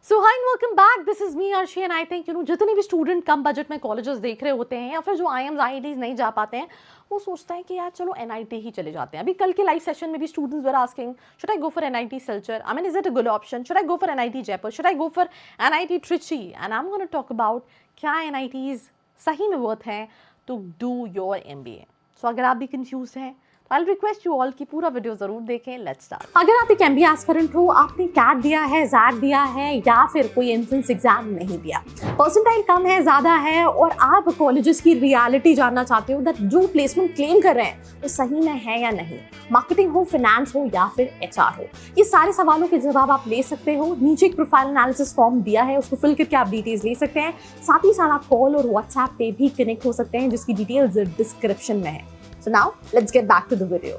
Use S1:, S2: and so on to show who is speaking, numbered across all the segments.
S1: So high and welcome back, this is me Arshi and I think जितने भी student कम budget में colleges देख रहे होते हैं या फिर जो आईएम्स आईआईटीज नहीं जा पाते हैं, वो सोचते हैं कि यार चलो एनआईटी ही चले जाते हैं। अभी कल के लाइव सेशन में भी students were asking should I go for NIT Silchar, I mean is it a good option, should I go for NIT Jaipur, should I go for NIT Trichy, and I am gonna talk about क्या NITs सही में worth है to do your MBA. सो अगर आप भी confuse हैं तो I request you all कि पूरा वीडियो जरूर देखें। Let's start. अगर आप एक एमबीए एस्पिरेंट हो, आपने कैट दिया है, जैट दिया है या फिर कोई एंट्रेंस एग्जाम नहीं दिया, परसेंटाइल कम है, ज्यादा है और आप कॉलेजेस की रियलिटी जानना चाहते हो दैट जो प्लेसमेंट क्लेम कर रहे हैं वो सही में है या नहीं, मार्केटिंग हो, फाइनेंस हो या फिर एचआर हो, ये सारे सवालों के जवाब आप ले सकते हो। नीचे एक प्रोफाइल एनालिसिस फॉर्म दिया है, उसको फिल करके आप डिटेल्स ले सकते हैं। साथ ही साथ आप कॉल और व्हाट्सएप पे भी कनेक्ट हो सकते हैं, जिसकी डिटेल्स डिस्क्रिप्शन में है। So now let's get back to the video.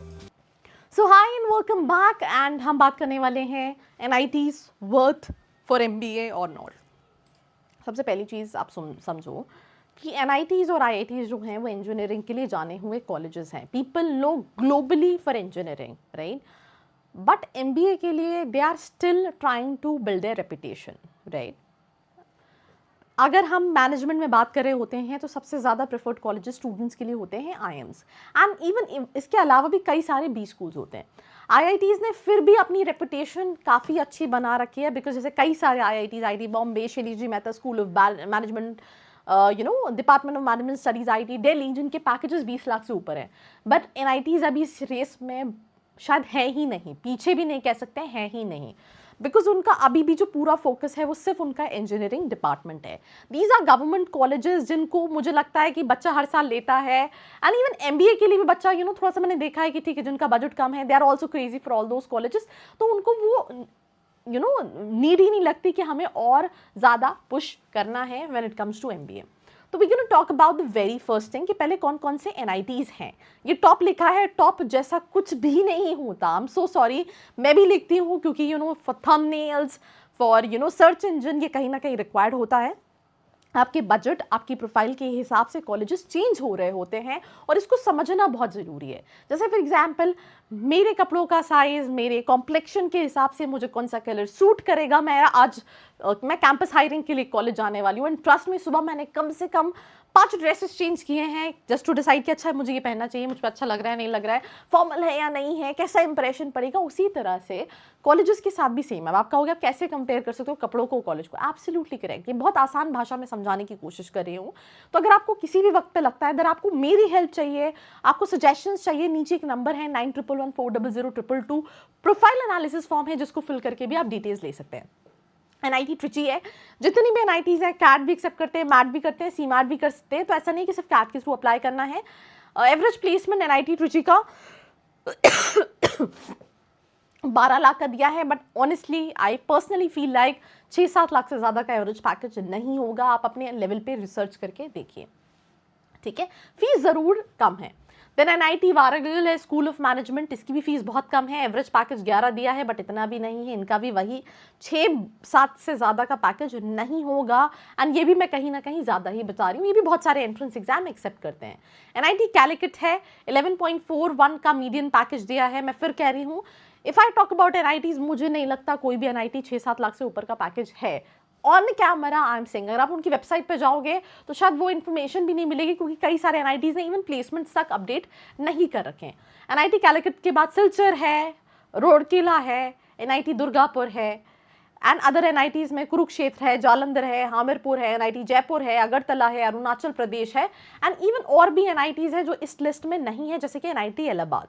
S1: So hi and welcome back, and हम बात करने वाले हैं NIT's worth for MBA or not। सबसे पहली चीज़ आप समझो कि NITs और IITs जो हैं वो इंजीनियरिंग के लिए जाने हुए कॉलेजेस हैं। People know globally for engineering, right, but MBA के लिए they are still trying to build their reputation, right. अगर हम मैनेजमेंट में बात कर रहे होते हैं तो सबसे ज़्यादा प्रेफर्ड कॉलेजेस स्टूडेंट्स के लिए होते हैं आईएम्स, एंड इवन इसके अलावा भी कई सारे बी स्कूल्स होते हैं। आईआईटीज़ ने फिर भी अपनी रेपुटेशन काफ़ी अच्छी बना रखी है, बिकॉज जैसे कई सारे IITs, IIT Bombay, Shailesh J Mehta school of management, department of management studies IIT Delhi, जिनके पैकेजेस 20 लाख से ऊपर हैं। बट एनआईटीज़ अभी इस रेस में शायद है ही नहीं, पीछे भी नहीं कह सकते हैं ही नहीं, बिकॉज उनका अभी भी जो पूरा फोकस है वो सिर्फ उनका इंजीनियरिंग डिपार्टमेंट है। दीज आर गवर्नमेंट कॉलेजेस जिनको मुझे लगता है कि बच्चा हर साल लेता है, एंड इवन एमबीए के लिए भी बच्चा थोड़ा सा मैंने देखा है कि ठीक है, जिनका बजट कम है they are also crazy for all those colleges, तो उनको वो नीड ही नहीं लगती कि हमें और ज़्यादा पुश करना है when it comes to MBA. तो we can talk about the very first thing कि पहले कौन कौन से एनआईटीज़ हैं। ये टॉप लिखा है, टॉप जैसा कुछ भी नहीं होता, आई एम सो सॉरी, मैं भी लिखती हूँ क्योंकि for thumbnails, for search engine, ये कहीं ना कहीं रिक्वायर्ड होता है। आपके बजट, आपकी प्रोफाइल के हिसाब से कॉलेजेस चेंज हो रहे होते हैं और इसको समझना बहुत ज़रूरी है। जैसे फॉर एग्जांपल, मेरे कपड़ों का साइज़, मेरे कॉम्प्लेक्शन के हिसाब से मुझे कौन सा कलर सूट करेगा। मैं कैंपस हायरिंग के लिए कॉलेज जाने वाली हूँ, एंड ट्रस्ट में सुबह मैंने कम से कम 5 ड्रेसेस चेंज किए हैं जस्ट टू डिसाइड कि अच्छा मुझे ये पहनना चाहिए, मुझ पर अच्छा लग रहा है नहीं लग रहा है, फॉर्मल है या नहीं है, कैसा इंप्रेशन पड़ेगा। उसी तरह से कॉलेजेस के साथ भी सेम है। आप कहोगे आप कैसे कंपेयर कर सकते हो कपड़ों को कॉलेज को? एब्सोल्युटली करेक्ट, ये बहुत आसान भाषा में समझाने की कोशिश कर रही हूँ। तो अगर आपको किसी भी वक्त पे लगता है, अगर आपको मेरी हेल्प चाहिए, आपको सजेशंस चाहिए, नीचे एक नंबर है 9111400222, प्रोफाइल एनालिसिस फॉर्म है जिसको फिल करके भी आप डिटेल्स ले सकते हैं। एनआईटी ट्रिची है, जितनी भी एनआईटीज़ हैं कैट भी एक्सेप्ट करते हैं, मैट भी करते हैं, सीमैट भी करते हैं, तो ऐसा नहीं कि सिर्फ कैट के थ्रू अप्लाई करना है। एवरेज प्लेसमेंट एनआईटी ट्रिची का 12 लाख का दिया है, but honestly I personally feel like 6-7 lakh से ज़्यादा का एवरेज पैकेज नहीं होगा। आप अपने लेवल पे रिसर्च करके देखिए, ठीक है। फीस ज़रूर कम है। देन एनआईटी वारांगल है, स्कूल ऑफ मैनेजमेंट, इसकी भी फीस बहुत कम है। एवरेज पैकेज 11 दिया है, बट इतना भी नहीं है। इनका भी वही 6-7 से ज़्यादा का पैकेज नहीं होगा, एंड ये भी मैं कहीं ना कहीं ज़्यादा ही बता रही हूँ। ये भी बहुत सारे एंट्रेंस एग्जाम एक्सेप्ट करते हैं। एनआईटी कैलिकट है, 11.41 का मीडियन पैकेज दिया है। मैं फिर कह रही हूँ, if I talk about NITs, मुझे नहीं लगता कोई भी एनआईटी 6-7 लाख से ऊपर का पैकेज है। On camera I am saying, अगर आप उनकी वेबसाइट पे जाओगे तो शायद वो इन्फॉर्मेशन भी नहीं मिलेगी, क्योंकि कई सारे एनआईटीज़ ने इवन प्लेसमेंट्स तक अपडेट नहीं कर रखे हैं। एनआईटी कैलिकट के बाद सिलचर है, रोडकिला है, एनआईटी दुर्गापुर है, एंड अदर एनआईटीज़ में कुरुक्षेत्र है, जालंधर है, हामिरपुर है, एनआईटी जयपुर है, अगरतला है, अरुणाचल प्रदेश है, एंड इवन और भी एनआईटीज़ है जो इस लिस्ट में नहीं है, जैसे कि एनआईटी इलाहाबाद,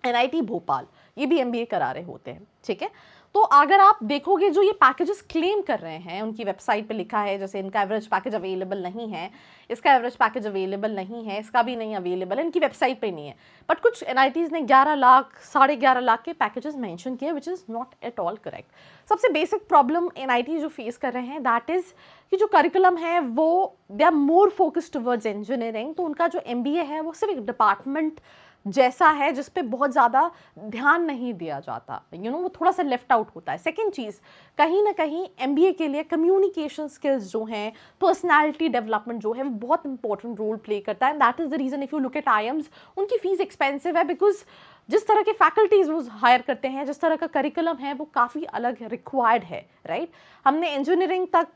S1: एनआईटी भोपाल, ये भी एमबीए करा रहे होते हैं, ठीक है। तो अगर आप देखोगे जो ये पैकेजेस क्लेम कर रहे हैं, उनकी वेबसाइट पे लिखा है जैसे इनका एवरेज पैकेज अवेलेबल नहीं है, इसका एवरेज पैकेज अवेलेबल नहीं है, इसका भी नहीं अवेलेबल है, इनकी वेबसाइट पे नहीं है। बट कुछ एनआईटीज़ ने 11 लाख, 11.5 लाख के पैकेजेस मेंशन किए, which is not at all correct. सबसे बेसिक प्रॉब्लम एनआईटी जो फेस कर रहे हैं दैट इज़ कि जो करिकुलम है वो they are more focused towards engineering. तो उनका जो एमबीए है वो सिर्फ एक डिपार्टमेंट जैसा है जिस पे बहुत ज़्यादा ध्यान नहीं दिया जाता, वो थोड़ा सा लेफ्ट आउट होता है। सेकेंड चीज़, कहीं ना कहीं एमबीए के लिए कम्युनिकेशन स्किल्स जो हैं, पर्सनालिटी डेवलपमेंट जो है, वो बहुत इंपॉर्टेंट रोल प्ले करता है, and that is the reason if you look at IIMs, उनकी फ़ीस एक्सपेंसिव है, बिकॉज जिस तरह के फैकल्टीज़ वो हायर करते हैं, जिस तरह का करिकुलम है वो काफ़ी अलग रिक्वायर्ड है, राइट। हमने इंजीनियरिंग तक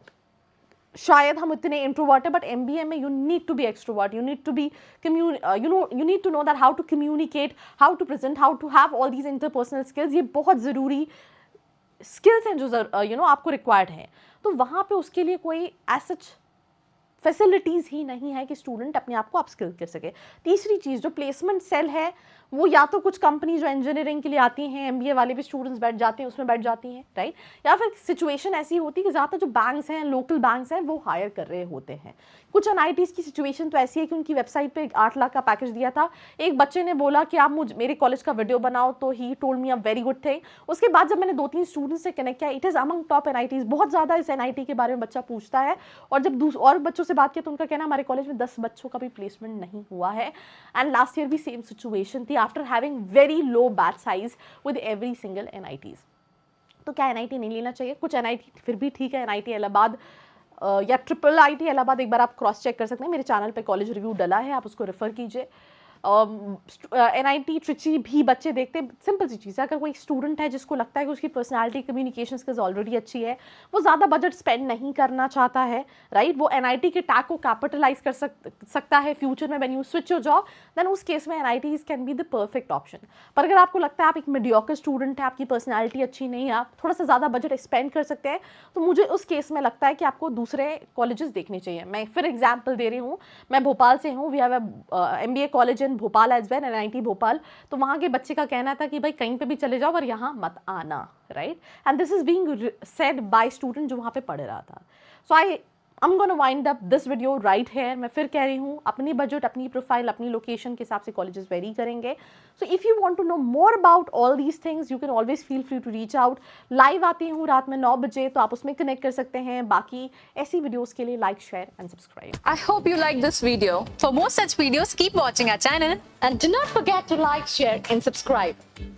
S1: शायद हम इतने इंट्रोवर्ट है, बट एमबीए में you need to be extrovert, you need to be you need to know that how to communicate, how to present, how to have all these interpersonal skills. ये बहुत ज़रूरी skills हैं जो आपको required हैं। तो वहाँ पे उसके लिए कोई एज फैसिलिटीज़ ही नहीं है कि स्टूडेंट अपने आप को अपस्किल कर सके। तीसरी चीज़, जो प्लेसमेंट सेल है वो या तो कुछ कंपनी जो इंजीनियरिंग के लिए आती हैं, एमबीए वाले भी स्टूडेंट्स बैठ जाते हैं उसमें बैठ जाती हैं, राइट। या फिर सिचुएशन ऐसी होती है कि ज़्यादातर जो बैंक्स हैं, लोकल बैंक्स हैं, वो हायर कर रहे होते हैं। कुछ एनआईटीज़ की सिचुएशन तो ऐसी है कि उनकी वेबसाइट पे 8 लाख का पैकेज दिया था। एक बच्चे ने बोला कि आप मेरे कॉलेज का वीडियो बनाओ, तो he told me a very good thing. उसके बाद जब मैंने 2-3 स्टूडेंट्स से कनेक्ट किया, it is among top NITs. बहुत ज़्यादा इस एनआईटी के बारे में बच्चा पूछता है, और जब और बच्चों से बात किया तो उनका कहना हमारे कॉलेज में 10 बच्चों का भी प्लेसमेंट नहीं हुआ है। एंड लास्ट ईयर भी सेम सिचुएशन थी, after having very low batch size with every single NITs. तो क्या एनआईटी नहीं लेना चाहिए? कुछ एनआईटी फिर भी ठीक है, एनआईटी इलाहाबाद या ट्रिपल आईटी इलाहाबाद एक बार आप क्रॉस चेक कर सकते हैं, मेरे चैनल पे कॉलेज रिव्यू डला है, आप उसको रेफर कीजिए। एनआईटी ट्रिची भी बच्चे देखते हैं। सिंपल सी चीज़ है, अगर कोई स्टूडेंट है जिसको लगता है कि उसकी पर्सनालिटी कम्युनिकेशन स्किल्स ऑलरेडी अच्छी है, वो ज़्यादा बजट स्पेंड नहीं करना चाहता है, राइट, वो एनआईटी के टैग को कैपिटलाइज कर सकता है फ्यूचर में। When you switch your job, then उस केस में NITs can be the perfect option. पर अगर आपको लगता है आप एक मीडियोकर स्टूडेंट है, आपकी पर्सनैलिटी अच्छी नहीं है, आप थोड़ा सा ज़्यादा बजट स्पेंड कर सकते हैं, तो मुझे उस केस में लगता है कि आपको दूसरे कॉलेजेस देखने चाहिए। मैं फिर एग्जाम्पल दे रही हूँ, मैं भोपाल से हूँ, we have MBA college in Bhopal as well, NIT Bhopal. तो वहाँ के बच्चे का कहना था कि भाई कहीं पे भी चले जाओ पर यहाँ मत आना, right. And this is being said bye student जो वहाँ पे पढ़ रहा था। सो I'm gonna wind up this video right here. मैं फिर कह रही हूँ, अपनी बजट, अपनी प्रोफाइल, अपनी लोकेशन के हिसाब से कॉलेजेस वेरी करेंगे। So if you want to know more about all these things, you can always feel free to reach out. Live आती हूँ रात में 9 बजे, तो आप उसमें कनेक्ट कर सकते हैं। बाकी ऐसी वीडियोस के लिए like, share and subscribe.
S2: I hope you like this video. For more such videos, keep watching our channel.
S1: And do not forget to like, share and subscribe.